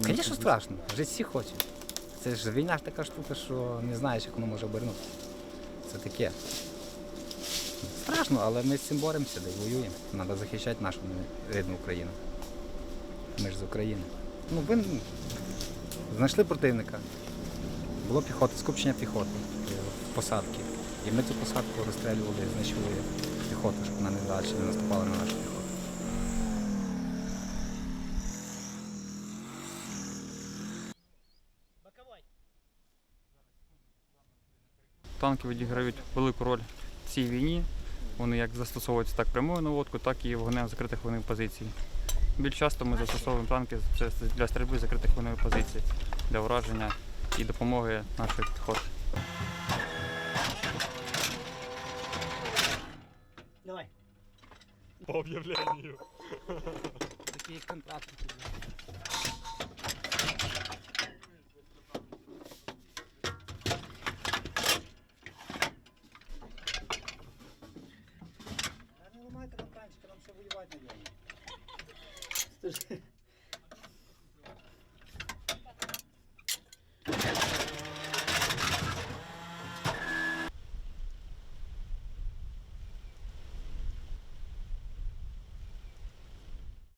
Звісно, страшно. Жити всі хочуть. Це ж війна ж така штука, що не знаєш, як воно може обернутися. Це таке. Страшно, але ми з цим боремося, да й воюємо. Треба захищати нашу рідну Україну. Ми ж з України. Ви знайшли противника. Було піхота, скупчення піхоти в посадки. І ми цю посадку розстрілювали, знищували піхоту, щоб вона не далі не наступала на нашу піхоту. Танки відіграють велику роль в цій війні. Вони як застосовуються так прямою наводкою, так і вогнем закритих вогневих позицій. Більш часто ми застосовуємо танки для стрільби закритих вогневих позицій, для ураження і допомоги нашої піхоти. Давай. По об'явленню. Такие контракты. Не ломайте нам танчики, нам ще воювати не